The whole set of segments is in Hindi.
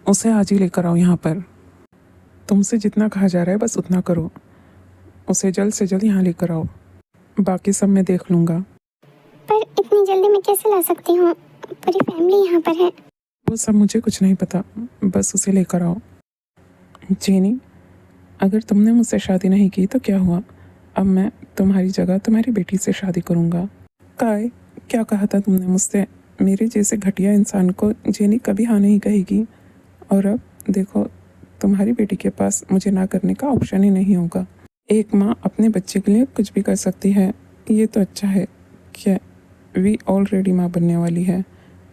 उसे आज ही लेकर आओ यहाँ पर। तुमसे जितना कहा जा रहा है बस उतना करो। उसे जल्द से जल्द यहाँ लेकर आओ, बाकी सब मैं देख लूँगा। पर इतनी जल्दी मैं कैसे ला सकती हूँ? पूरी फैमिली यहाँ पर है। वो सब मुझे कुछ नहीं पता, बस उसे लेकर आओ। जेनी, अगर तुमने मुझसे शादी नहीं की तो क्या हुआ? अब मैं तुम्हारी जगह तुम्हारी बेटी से शादी करूँगा। काय, क्या कहा था तुमने मुझसे? मेरे जैसे घटिया इंसान को जेनी कभी हाँ नहीं कहेगी। और अब देखो, तुम्हारी बेटी के पास मुझे ना करने का ऑप्शन ही नहीं होगा। एक माँ अपने बच्चे के लिए कुछ भी कर सकती है। ये तो अच्छा है कि वी ऑलरेडी माँ बनने वाली है।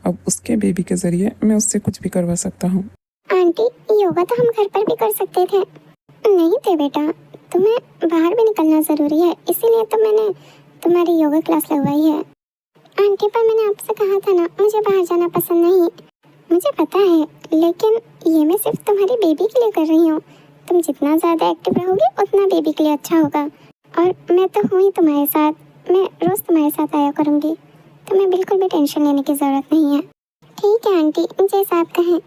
अब उसके बेबी के ज़रिए मैं उससे कुछ भी करवा सकता हूँ। आंटी, योगा तो हम घर पर भी कर सकते थे। नहीं थे बेटा, तुम्हें बाहर भी निकलना ज़रूरी है, इसीलिए तो मैंने तुम्हारी योगा क्लास लगवाई है। आंटी, पर मैंने आपसे कहा था ना, मुझे बाहर जाना पसंद नहीं। मुझे पता है, लेकिन ये मैं सिर्फ तुम्हारी बेबी के लिए कर रही हूँ। तुम जितना ज़्यादा एक्टिव रहोगी उतना बेबी के लिए अच्छा होगा। और मैं तो हूँ ही तुम्हारे साथ, मैं रोज़ तुम्हारे साथ आया करूँगी। तुम्हें बिल्कुल भी टेंशन लेने की ज़रूरत नहीं है। ठीक है आंटी, जैसा आप कहें।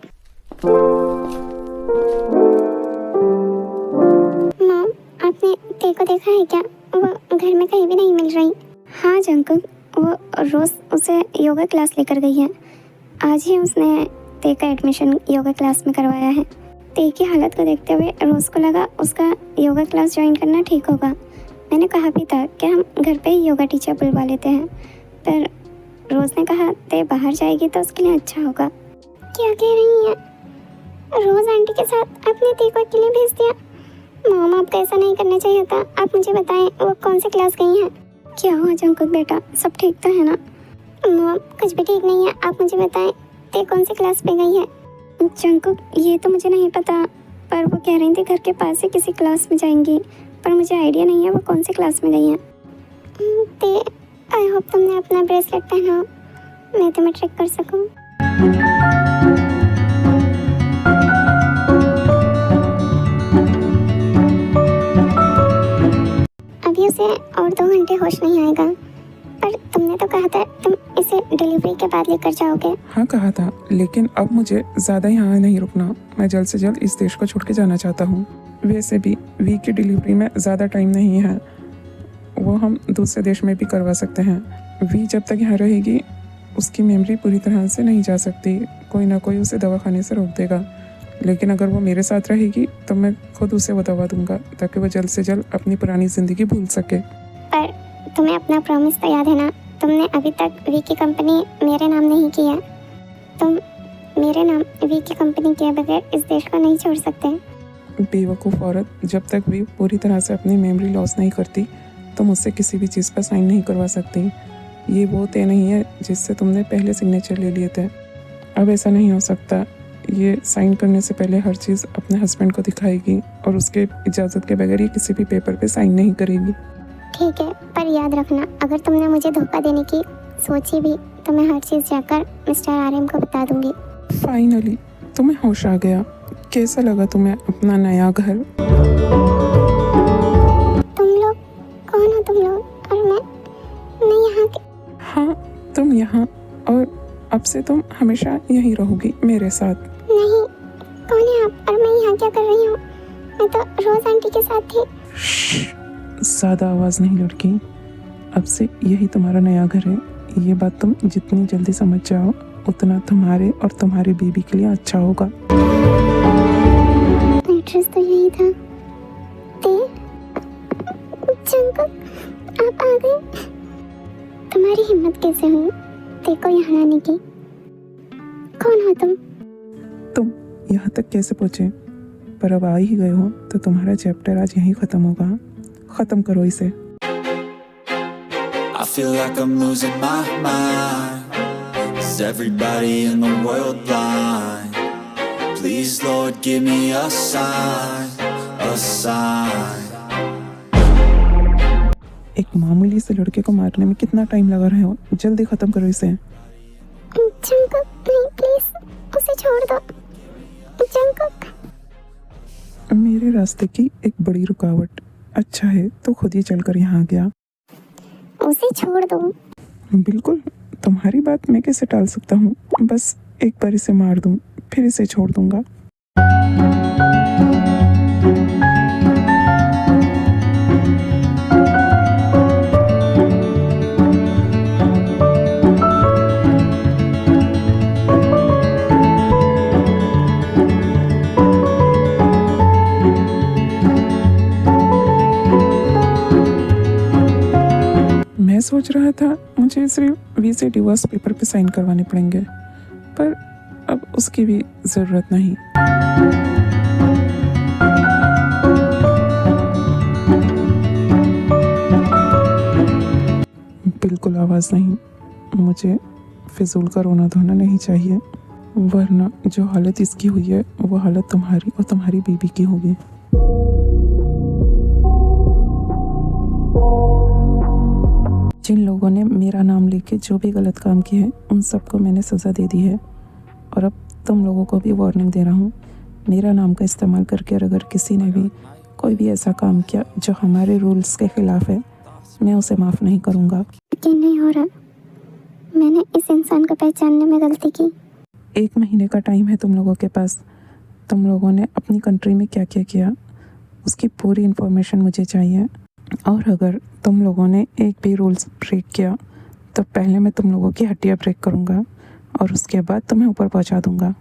मॉम, आपने ते को देखा है क्या? वो घर में कहीं भी नहीं मिल रही। हाँ जंकुक, वो रोज़ उसे योगा क्लास लेकर गई है। आज ही उसने ते का एडमिशन योगा क्लास में करवाया है। ते की हालत को देखते हुए रोज़ को लगा उसका योगा क्लास ज्वाइन करना ठीक होगा। मैंने कहा भी था कि हम घर पे ही योगा टीचर बुलवा लेते हैं, पर रोज़ ने कहा ते बाहर जाएगी तो उसके लिए अच्छा होगा। क्या कह रही हैं? रोज़ आंटी के साथ आपने ते को अकेले भेज दिया? मॉम, आपको ऐसा नहीं करना चाहिए था। आप मुझे बताएं वो कौन सी क्लास गई हैं? क्या हुआ जंकुक बेटा, सब ठीक तो है ना? मॉम, कुछ भी ठीक नहीं है, आप मुझे बताएं ते कौन सी क्लास पे गई है? जंकुक, ये तो मुझे नहीं पता, पर वो कह रही थी घर के पास ही किसी क्लास में जाएंगी, पर मुझे आइडिया नहीं है वो कौन सी क्लास में गई हैं। ते, आई होप तुमने अपना ब्रेसलेट पहना हो, मैं तुम्हें ट्रैक कर सकूं। अभी उसे और 2 घंटे होश नहीं आएगा, पर तुमने तो कहा था तुम इसे डिलीवरी के बाद लेकर जाओगे। हाँ कहा था, लेकिन अब मुझे ज़्यादा यहाँ नहीं रुकना। मैं जल्द से जल्द इस देश को छोड़ के जाना चाहता हूँ। वैसे भी वी की डिलीवरी में ज़्यादा टाइम नहीं है, वो हम दूसरे देश में भी करवा सकते हैं। वी जब तक यहाँ रहेगी उसकी मेमोरी पूरी तरह से नहीं जा सकती। कोई ना कोई उसे दवाखाने से रोक देगा, लेकिन अगर वो मेरे साथ रहेगी तो मैं खुद उसे वो दवा दूंगा ताकि वो जल्द से जल्द अपनी पुरानी ज़िंदगी भूल सके। पर तुम्हें अपना प्रॉमिस तो याद है ना? तुमने अभी तक वी की कंपनी मेरे नाम नहीं की है। तुम मेरे नाम वी की कंपनी के बगैर इस देश को नहीं छोड़ सकते। बेवकूफ़ औरत, जब तक वी पूरी तरह से अपनी मेमोरी लॉस नहीं करती तो मुझसे किसी भी चीज़ पर साइन नहीं करवा सकती। ये वो तय नहीं है जिससे तुमने पहले सिग्नेचर ले लिए थे। अब ऐसा नहीं हो सकता। ये साइन करने से पहले हर चीज़ अपने हस्बैंड को दिखाएगी और उसके इजाज़त के बगैर ये किसी भी पेपर पे साइन नहीं करेगी। ठीक है, पर याद रखना, अगर तुमने मुझे धोखा देने की सोची भी तो मैं हर चीज़ जाकर मिस्टर आरएम को बता दूंगी। फाइनली तुम्हें होश आ गया। कैसा लगा तुम्हें अपना नया घर? तुम लोग कौन हो? तुम लोग और मैं यहाँ के? हाँ, तुम यहाँ, और अब से तुम हमेशा यहीं रहोगी मेरे साथ। नहीं, कौन है आप और मैं यहाँ क्या कर रही हूँ? मैं तो रोज़ आंटी के साथ थी। ज़्यादा आवाज़ नहीं लड़की, अब से यही तुम्हारा नया घर है। ये बात तुम जितनी जल्दी समझ जाओ उतना तुम्हारे और तुम्हारे बेबी के लिए अच्छा होगा। एड्रेस तो यही था। ते, जंकुक, आप आ गए। तुम्हारी हिम्मत कैसे हुई ते को यहाँ लाने की? कौन हो तुम? तुम यहाँ तक कैसे पहुँचे? पर अब आ ही गए हो तो तुम्हारा चैप्टर आज यहीं ख़त्म होगा। ख़त्म करो इसे। I feel like I'm losing my mind. Is everybody in the world blind? Please Lord give me a sign, a sign. एक मामूली से लड़के को मारने में कितना टाइम लगा रहे हो? जल्दी ख़त्म करो इसे। जंकुक, नहीं प्लीज, उसे छोड़ दो। जंकुक, मेरे रास्ते की एक बड़ी रुकावट। अच्छा है तो खुद ही चलकर यहाँ आ गया। उसे छोड़ दो। बिल्कुल, तुम्हारी बात मैं कैसे टाल सकता हूँ? बस एक बार इसे मार दूं, फिर इसे छोड़ दूंगा। मैं सोच रहा था मुझे सिर्फ वीज़े डिवोर्स पेपर पे साइन करवाने पड़ेंगे, पर अब उसकी भी ज़रूरत नहीं। बिल्कुल आवाज़ नहीं, मुझे फिजूल का रोना धोना नहीं चाहिए, वरना जो हालत इसकी हुई है वो हालत तुम्हारी और तुम्हारी बीबी की होगी। जिन लोगों ने मेरा नाम लेके जो भी गलत काम किए हैं उन सबको मैंने सज़ा दे दी है, और अब तुम लोगों को भी वार्निंग दे रहा हूँ, मेरा नाम का इस्तेमाल करके अगर किसी ने भी कोई भी ऐसा काम किया जो हमारे रूल्स के ख़िलाफ़ है, मैं उसे माफ़ नहीं करूँगा। यकीन नहीं हो रहा, मैंने इस इंसान को पहचानने में गलती की। 1 महीने का टाइम है तुम लोगों के पास। तुम लोगों ने अपनी कंट्री में क्या क्या किया उसकी पूरी इन्फॉर्मेशन मुझे चाहिए, और अगर तुम लोगों ने एक भी रूल्स ब्रेक किया तो पहले मैं तुम लोगों की हड्डियाँ ब्रेक करूँगा और उसके बाद तुम्हें ऊपर पहुँचा दूँगा।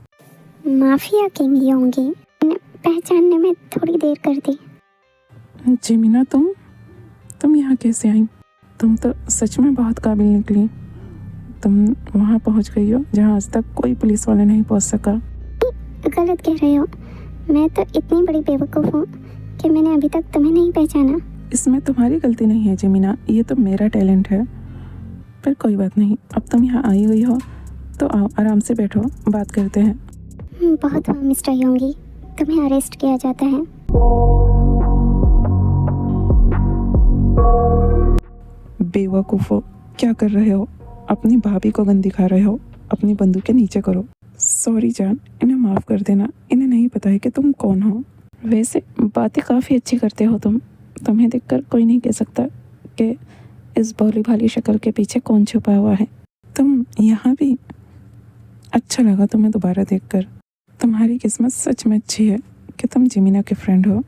माफिया किंग ही होंगी, मैंने पहचानने में थोड़ी देर कर दी। जिमिना, तुम यहाँ कैसे आई? तुम तो सच में बहुत काबिल निकली। तुम वहाँ पहुँच गई हो जहाँ आज तक कोई पुलिस वाला नहीं पहुँच सका। गलत कह रहे हो, मैं तो इतनी बड़ी बेवकूफ़ हूँ कि मैंने अभी तक तुम्हें नहीं पहचाना। इसमें तुम्हारी गलती नहीं है जिमिना, ये तो मेरा टैलेंट है। पर कोई बात नहीं, अब तुम यहाँ आई हुई हो तो आओ आराम से बैठो, बात करते हैं। बहुत हुआ मिस्टर योंगी, तुम्हें अरेस्ट किया जाता है। बेवकूफ़ो, क्या कर रहे हो? अपनी भाभी को गन दिखा रहे हो? अपनी बंदूक के नीचे करो। सॉरी जान, इन्हें माफ़ कर देना, इन्हें नहीं पता है कि तुम कौन हो। वैसे बातें काफ़ी अच्छी करते हो तुम्हें देखकर कोई नहीं कह सकता कि इस भोली भाली शक्ल के पीछे कौन छुपा हुआ है। तुम यहाँ भी, अच्छा लगा तुम्हें दोबारा देखकर। तुम्हारी किस्मत सच में अच्छी है कि तुम जिमिना के फ्रेंड हो,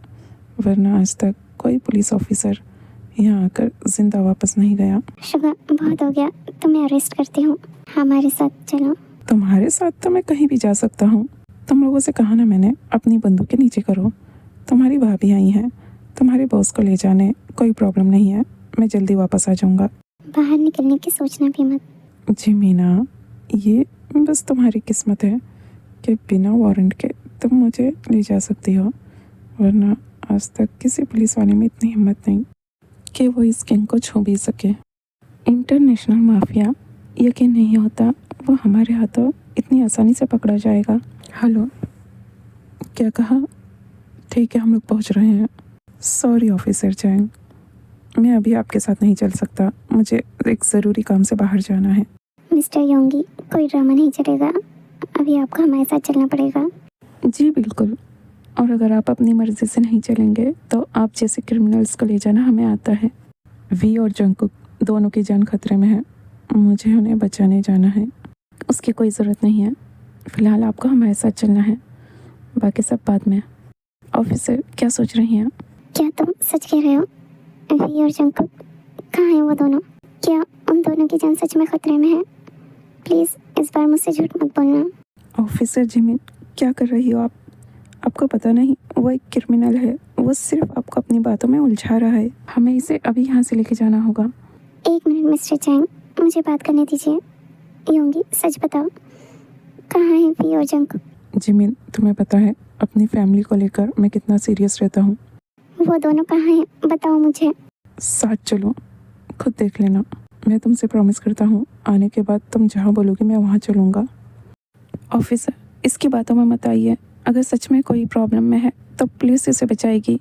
वरना आज तक कोई पुलिस ऑफिसर यहाँ आकर जिंदा वापस नहीं गया। शुभा, बहुत हो गया, तुम्हें अरेस्ट करती हूँ, हमारे साथ चलो। तुम्हारे साथ तो मैं कहीं भी जा सकता हूँ। तुम लोगों से कहा ना मैंने, अपनी बंदूक के नीचे करो। तुम्हारी भाभी आई हैं, तुम्हारे बॉस को ले जाने, कोई प्रॉब्लम नहीं है, मैं जल्दी वापस आ जाऊँगा। बाहर निकलने की सोचना भी मत। जिमिना, ये बस तुम्हारी किस्मत है कि बिना वारंट के तुम मुझे ले जा सकती हो, वरना आज तक किसी पुलिस वाले में इतनी हिम्मत नहीं कि वो इस किंग को छू भी सके। इंटरनेशनल माफिया, यकीन नहीं होता वो हमारे हाथों इतनी आसानी से पकड़ा जाएगा। हेलो, क्या कहा? ठीक है, हम लोग पहुंच रहे हैं। सॉरी ऑफिसर चैंग, मैं अभी आपके साथ नहीं चल सकता, मुझे एक ज़रूरी काम से बाहर जाना है। मिस्टर योंगी, कोई ड्रामा नहीं चलेगा, अभी आपको हमारे साथ चलना पड़ेगा। जी बिल्कुल, और अगर आप अपनी मर्ज़ी से नहीं चलेंगे तो आप जैसे क्रिमिनल्स को ले जाना हमें आता है। वी और जंकुक दोनों की जान खतरे में है, मुझे उन्हें बचाने जाना है। उसकी कोई ज़रूरत नहीं है, फ़िलहाल आपको हमारे साथ चलना है, बाकी सब बाद में। ऑफिसर, क्या सोच रही हैं? क्या तुम सच कह रहे हो? वी और जंकुक कहाँ हैं वो दोनों? क्या उन दोनों की जान सच में खतरे में है? प्लीज़ इस बार मुझसे झूठ मत बोलना। ऑफिसर जिमिन, क्या कर रही हो आप? आपको पता नहीं वो एक क्रिमिनल है, वो सिर्फ आपको अपनी बातों में उलझा रहा है। हमें इसे अभी यहाँ से लेके जाना होगा। 1 मिनट मिस्टर चैंग, मुझे बात करने दीजिए। योंगी, सच बताओ, कहाँ है वी और जंकुक? जिमिन, तुम्हें पता है अपनी फैमिली को लेकर मैं कितना सीरियस रहता हूँ। वो दोनों कहाँ हैं, बताओ मुझे। साथ चलो, खुद देख लेना। मैं तुमसे प्रॉमिस करता हूँ, आने के बाद तुम जहाँ बोलोगे मैं वहाँ चलूँगा। ऑफिसर, इसकी बातों में मत आइए, अगर सच में कोई प्रॉब्लम में है तो पुलिस इसे बचाएगी।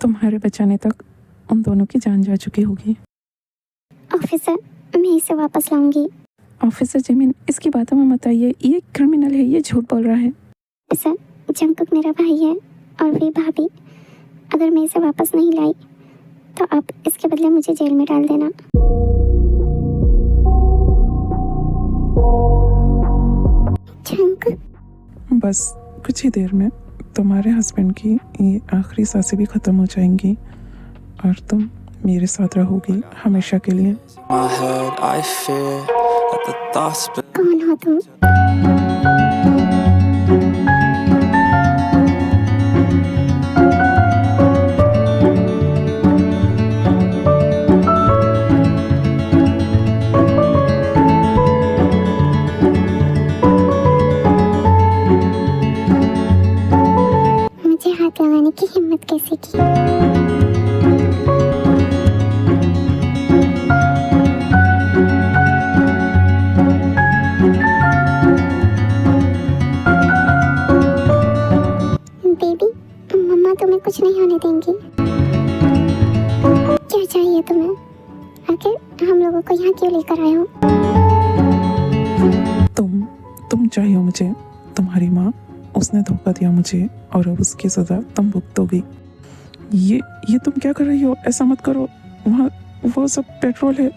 तुम्हारे बचाने तक उन दोनों की जान जा चुकी होगी। ऑफिसर, मैं इसे वापस लाऊंगी। ऑफिसर जिमिन, इसकी बातों में मत आइए, ये क्रिमिनल है, ये झूठ बोल रहा है। सर, जंकुक मेरा भाई है और वी भाभी, अगर मैं इसे वापस नहीं लाई तो आप इसके बदले मुझे जेल में डाल देना। जंग जंकुक। बस कुछ ही देर में तुम्हारे हस्बैंड की ये आखिरी सांसें भी ख़त्म हो जाएंगी और तुम मेरे साथ रहोगी हमेशा के लिए। My head, I fear that the thoughts कौन हो तुम? मुझे हाथ लगाने की हिम्मत कैसे की? बेबी, मम्मा तुम्हें कुछ नहीं होने देंगी। क्या चाहिए तुम्हें? आखिर हम लोगों को यहाँ क्यों लेकर आए हो? तुम चाहिए मुझे। तुम्हारी माँ, उसने धोखा दिया मुझे और अब उसकी सज़ा तुम भुगतोगी। ये तुम क्या कर रही हो? ऐसा मत करो। वहाँ वो सब पेट्रोल है।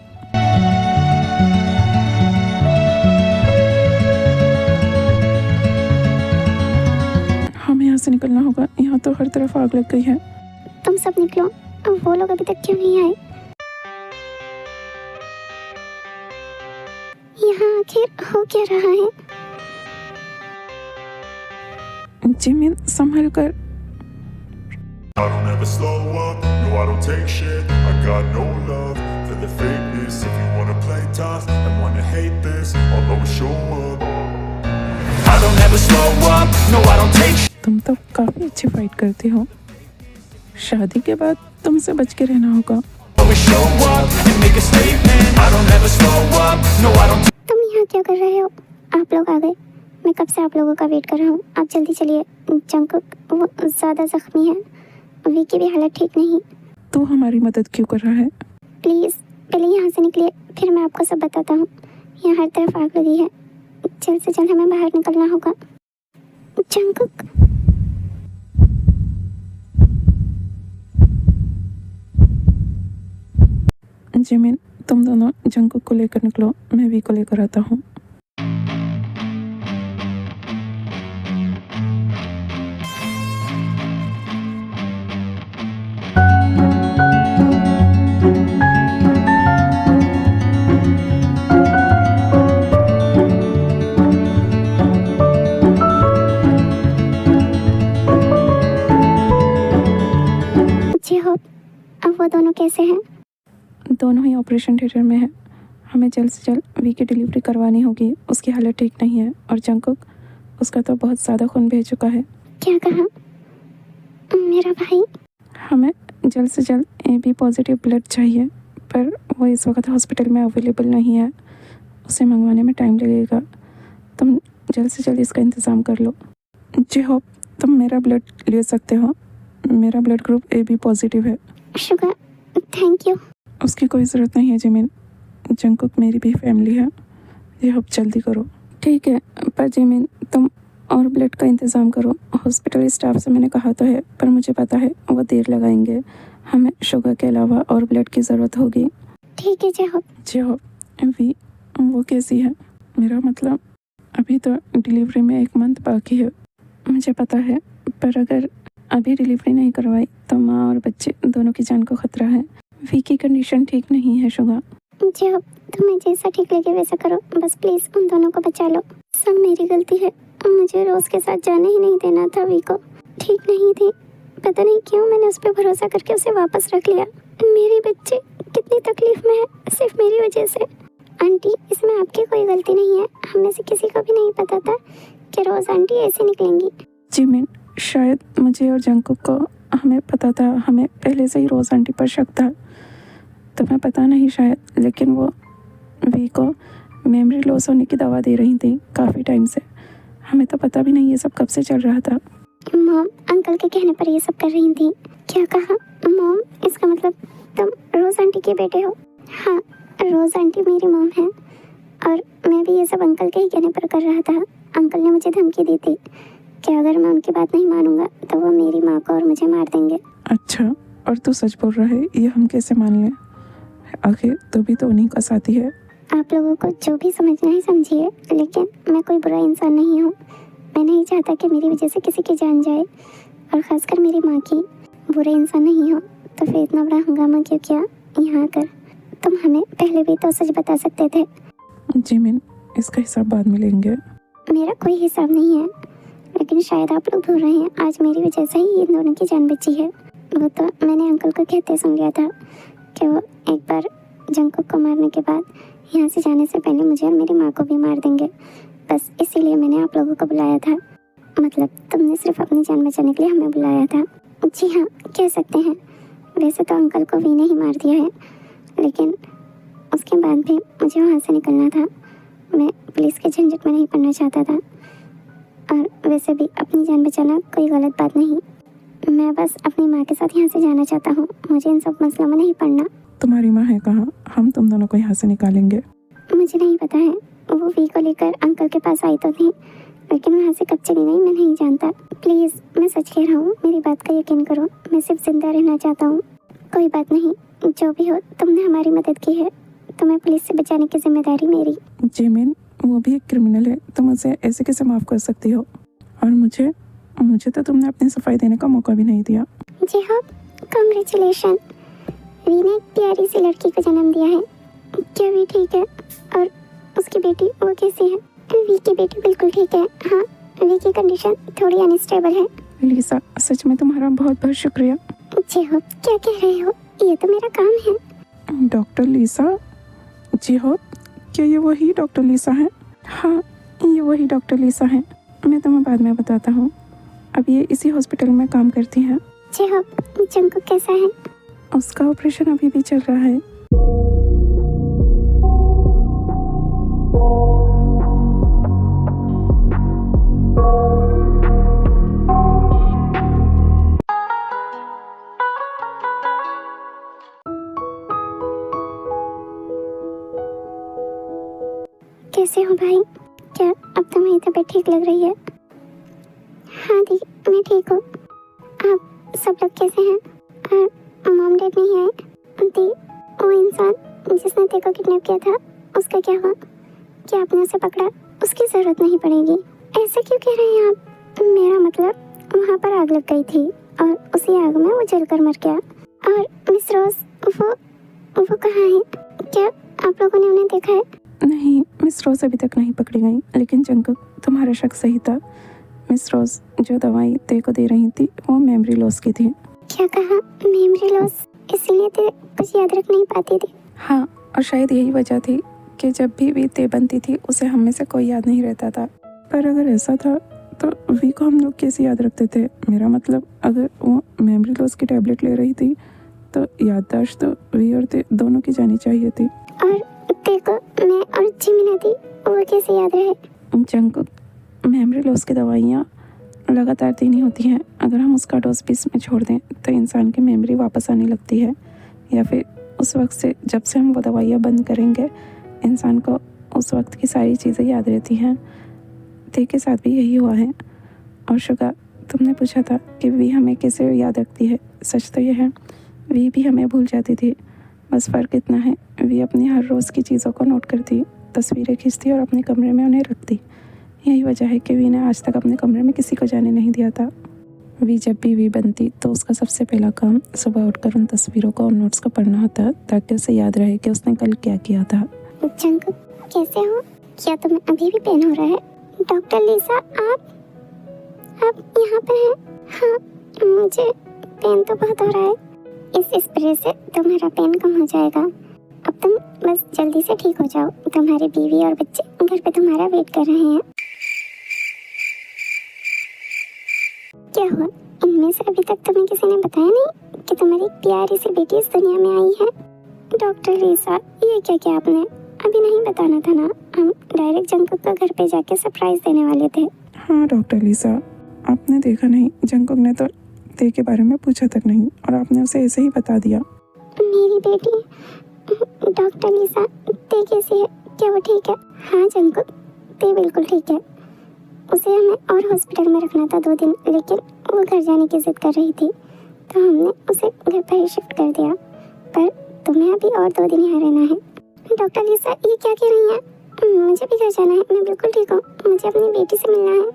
हमें यहाँ से निकलना होगा। यहाँ तो हर तरफ आग लग गई है। तुम सब निकलो। अब वो लोग अभी तक क्यों नहीं आए? यहाँ आखिर हो क्या रहा है? जिमिन, संभल कर। I don't ever slow up, no I don't take shit. I got no love for the fakeness. If you wanna play tough and wanna hate this, I'll always show up. I don't ever slow up, no I don't take shit. तुम तो काफी अच्छी फाइट करते हो। शादी के बाद तुमसे बच के रहना होगा। always show up and make a statement. I don't ever slow up, no I don't तुम यहाँ क्या कर रहे हो? आप लोग आ गए। मैं कब से आप लोगों का वेट कर रहा हूँ। आप जल्दी चलिए। जंकुक वो ज़्यादा जख्मी है। वी की भी हालत ठीक नहीं। तू हमारी मदद क्यों कर रहा है? प्लीज़ पहले यहाँ से निकलिए, फिर मैं आपको सब बताता हूँ। यहाँ हर तरफ आग लगी है। जल्द से जल्द हमें बाहर निकलना होगा। जंकुक, जिमिन, तुम दोनों जंकुक को लेकर निकलो। मैं वी को लेकर आता हूँ। जी हो। अब वो दोनों कैसे हैं? दोनों ही ऑपरेशन थिएटर में है। हमें जल्द से जल्द वी की डिलीवरी करवानी होगी। उसकी हालत ठीक नहीं है। और जंकुक, उसका तो बहुत ज़्यादा खून बह चुका है। क्या कहा? मेरा भाई? हमें जल्द से जल्द AB पॉजिटिव ब्लड चाहिए, पर वो इस वक्त हॉस्पिटल में अवेलेबल नहीं है। उसे मंगवाने में टाइम लगेगा। तुम जल्द से जल्द इसका इंतज़ाम कर लो। जी होप, तुम मेरा ब्लड ले सकते हो। मेरा ब्लड ग्रुप AB पॉजिटिव है। Sugar, thank you. उसकी कोई ज़रूरत नहीं है जिमिन। जंकुक मेरी भी फैमिली है। ये होप जल्दी करो। ठीक है, पर जिमिन तुम और ब्लड का इंतज़ाम करो। हॉस्पिटल स्टाफ से मैंने कहा तो है, पर मुझे पता है वो देर लगाएंगे। हमें शुगर के अलावा और ब्लड की ज़रूरत होगी। ठीक है जय हो। जी हो। वी, वो कैसी है? मेरा मतलब अभी तो डिलीवरी में 1 मंथ बाकी है। मुझे पता है, पर अगर अभी डिलीवरी नहीं करवाई तो माँ और बच्चे दोनों की जान को खतरा है। वी की कंडीशन ठीक नहीं है शुगा। जी अब तुम्हें जैसा ठीक लगे वैसा करो, बस प्लीज उन दोनों को बचा लो। सब मेरी गलती है। मुझे रोज के साथ जाने ही नहीं देना था। वी को ठीक नहीं थी, पता नहीं क्यों मैंने उस पर भरोसा करके उसे वापस रख लिया। मेरे बच्चे कितनी तकलीफ में है सिर्फ मेरी वजह से। आंटी, इसमें आपकी कोई गलती नहीं है। हम में से किसी को भी नहीं पता था कि रोज आंटी ऐसे निकलेंगी। जिमिन, शायद मुझे और जंकुक को हमें पता था। हमें पहले से ही रोज़ आंटी पर शक था। तुम्हें पता नहीं शायद, लेकिन वो वी को मेमोरी लॉस होने की दवा दे रही थी काफ़ी टाइम से। हमें तो पता भी नहीं ये सब कब से चल रहा था। मॉम अंकल के कहने पर ये सब कर रही थी। क्या कहा? मॉम, इसका मतलब तुम रोज आंटी के बेटे हो? हाँ, रोज आंटी मेरी मॉम है और मैं भी ये सब अंकल के ही कहने पर कर रहा था। अंकल ने मुझे धमकी दी थी कि अगर मैं उनकी बात नहीं मानूंगा तो वो मेरी माँ को और मुझे मार देंगे। अच्छा, और तू सच बोल रहा है? ये हम कैसे मान लें? आखिर तू भी तो उन्हीं का साथी है। आप लोगों को जो भी समझना है समझिए, लेकिन मैं कोई बुरा इंसान नहीं हूँ। मैं नहीं चाहता कि मेरी वजह से किसी की जान जाए, और ख़ासकर मेरी माँ की। बुरे इंसान नहीं हो तो फिर इतना बड़ा हंगामा क्यों किया यहाँ आकर? तुम हमें पहले भी तो सच बता सकते थे। जिमिन, इसका हिसाब बाद में लेंगे। मेरा कोई हिसाब नहीं है, लेकिन शायद आप लोग भूल रहे हैं आज मेरी वजह से ही इन दोनों की जान बची है। वो तो मैंने अंकल को कहते सुन लिया था कि वो एक बार जंकुक को मारने के बाद यहाँ से जाने से पहले मुझे और मेरी माँ को भी मार देंगे। बस इसीलिए मैंने आप लोगों को बुलाया था। मतलब तुमने सिर्फ अपनी जान बचाने के लिए हमें बुलाया था। जी हाँ, कह सकते हैं। वैसे तो अंकल को वी ने ही मार दिया है, लेकिन उसके बाद भी मुझे वहाँ से निकलना था। मैं पुलिस के झंझट में नहीं पड़ना चाहता था, और वैसे भी अपनी जान बचाना कोई गलत बात नहीं। मैं बस अपनी माँ के साथ यहाँ से जाना चाहता हूँ। मुझे इन सब मसलों में नहीं पड़ना। तुम्हारी माँ है कहाँ? हम तुम दोनों को यहाँ से निकालेंगे। मुझे नहीं पता है। वो वी को लेकर अंकल के पास आई तो थी, लेकिन वहाँ से कब चली गई मैं नहीं जानता। प्लीज़, मैं सच कह रहा हूँ, मेरी बात का यकीन करो। मैं सिर्फ जिंदा रहना चाहता हूँ। कोई बात नहीं, जो भी हो, तुमने हमारी मदद की है। तुम्हें पुलिस से बचाने की जिम्मेदारी मेरी। जिमिन, वो भी एक क्रिमिनल है, तुम उसे ऐसे कैसे माफ़ कर सकती हो? और मुझे तो तुमने अपनी सफाई देने का मौका भी नहीं दिया। जी हाँ, कांग्रेचुलेशन। वी ने एक प्यारी सी लड़की को जन्म दिया है। क्या वी ठीक है? और उसकी बेटी वो कैसी है? वी की बेटी बिल्कुल ठीक है। हाँ, वी की कंडीशन थोड़ी अनस्टेबल है। लीसा, सच में तुम्हारा बहुत बहुत शुक्रिया। जी हो, क्या कह रहे हो? ये तो मेरा काम है। डॉक्टर लीसा? जी हो, क्या ये वही डॉक्टर लीसा है? हाँ, ये वही डॉक्टर लीसा है। मैं तुम्हें बाद में बताता हूँ। अब ये इसी हॉस्पिटल में काम करती हैं। जी हो, जंकुक कैसा है? उसका ऑपरेशन अभी भी चल रहा है। कैसे हो भाई? क्या अब तुम्हें तबीयत ठीक लग रही है? हाँ दी, मैं ठीक हूँ। आप सब लोग कैसे हैं? और मॉम डैड नहीं आए? दी, वो इंसान जिसने तेको किडनैप किया था, उसका क्या हुआ? क्या आपने उसे पकड़ा? उसकी ज़रूरत नहीं पड़ेगी। ऐसे क्यों कह रहे हैं आप? मेरा मतलब वहाँ पर आग लग गई थी और उसी आग में वो जलकर मर गया। और मिस रोज, वो कहाँ है? क्या आप लोगों ने उन्हें देखा है? नहीं, मिस रोज अभी तक नहीं पकड़ी गई, लेकिन जंकुक, तुम्हारा शक सही था। मिस रोज जो दवाई ते को दे रही थी वो मेमोरी लॉस की थी। क्या कहा? Memory loss? इसीलिए ते कुछ याद रख नहीं पाती थी? हाँ, और शायद यही वजह थी कि जब भी ते बनती थी उसे हम में से कोई याद नहीं रहता था। पर अगर ऐसा था तो वी को हम लोग कैसे याद रखते थे? मेरा मतलब, अगर वो मेमोरी लॉस की टैबलेट ले रही थी तो याददाश्त तो वी और ते दोनों की जानी चाहिए थी। और तेको मैं और जिमिना दी, वो कैसे याद रहे? जंकुक, मेमोरी लॉस की दवाइयाँ लगातार देनी होती हैं। अगर हम उसका डोज बीच में छोड़ दें तो इंसान की मेमोरी वापस आने लगती है, या फिर उस वक्त से जब से हम वो दवाइयाँ बंद करेंगे इंसान को उस वक्त की सारी चीज़ें याद रहती हैं। ते के साथ भी यही हुआ है। और शुगा, तुमने पूछा था कि वी हमें कैसे याद रखती है। सच तो यह है, वी भी हमें भूल जाती थी। बस फ़र्क इतना है, वी अपनी हर रोज़ की चीज़ों को नोट करती, तस्वीरें खींचती और अपने कमरे में उन्हें रखती। यही वजह है कि वी ने आज तक अपने कमरे में किसी को जाने नहीं दिया था। वी जब भी वी बनती तो उसका सबसे पहला काम सुबह उठकर उन तस्वीरों को और नोट्स को पढ़ना होता, ताकि उसे याद रहे कि उसने कल क्या किया था। जंकुक, कैसे हो? क्या तुम्हें अभी भी पेन हो रहा है? डॉक्टर लीसा, आप यहाँ पर हैं? हाँ, मुझे पेन तो बहुत हो रहा है। इस स्प्रे से तुम्हारा पेन कम हो जाएगा। अब तुम बस जल्दी से ठीक हो जाओ। तुम्हारी बीवी और बच्चे घर पे तुम्हारा वेट कर रहे हैं। क्या हुआ? इनमें से अभी तक तुम्हें किसी ने बताया नहीं कि तुम्हारी प्यारी सी बेटी इस दुनिया में आई है? डॉक्टर लीसा, ये क्या किया आपने? अभी नहीं बताना था ना? हम डायरेक्ट जंकुक को घर पे जाके सरप्राइज देने वाले थे। हाँ डॉक्टर लीसा, आपने देखा नहीं, जंकुक ने तो ते के बारे में पूछा तक नहीं और आपने उसे ऐसे ही बता दिया। मेरी बेटी डॉक्टर लीसा, ते कैसी है? क्या वो ठीक है? हाँ जंकुक, ते बिल्कुल ठीक है। उसे हमें और हॉस्पिटल में रखना था 2 दिन, लेकिन वो घर जाने की जिद कर रही थी तो हमने उसे घर पर ही शिफ्ट कर दिया। पर तुम्हें अभी और 2 दिन यहाँ रहना है। डॉक्टर लिसा ये क्या कह रही हैं? मुझे भी घर जाना है, मैं बिल्कुल ठीक हूँ। मुझे अपनी बेटी से मिलना है।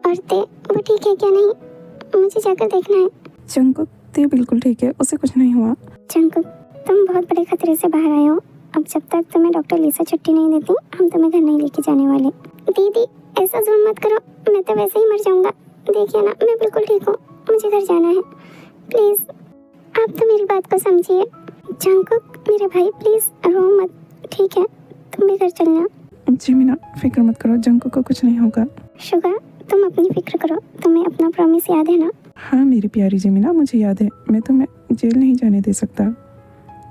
और ते वो ठीक है क्या नहीं, मुझे जाकर देखना है। जंकुक, ते बिल्कुल ठीक है, उसे कुछ नहीं हुआ। जंकुक, तुम बहुत बड़े खतरे से बाहर आए हो। अब जब तक तुम्हें डॉक्टर लिसा छुट्टी नहीं देती, हम तुम्हें घर नहीं लेके जाने वाले। दीदी ऐसा जुल्म मत करो, मैं तो वैसे ही मर जाऊंगा। देखिए ना, मैं बिल्कुल ठीक हूँ, मुझे घर जाना है। प्लीज आप तो मेरी बात को समझिए। जंकुक मेरे भाई, प्लीज रो मत, ठीक है? तुम भी घर चलना। जिमिना, फिक्र मत करो, जंकुक को कुछ नहीं होगा। शुगर, तुम अपनी फिक्र करो। तुम्हें अपना प्रॉमिस याद है ना? हाँ मेरी प्यारी जिमिना, मुझे याद है। मैं तुम्हें जेल नहीं जाने दे सकता।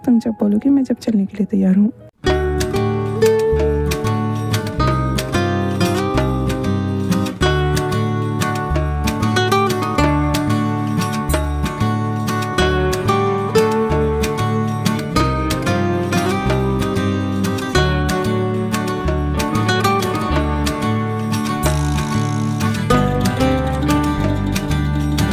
तुम जब बोलोगे मैं जब चलने के लिए तैयार हूँ।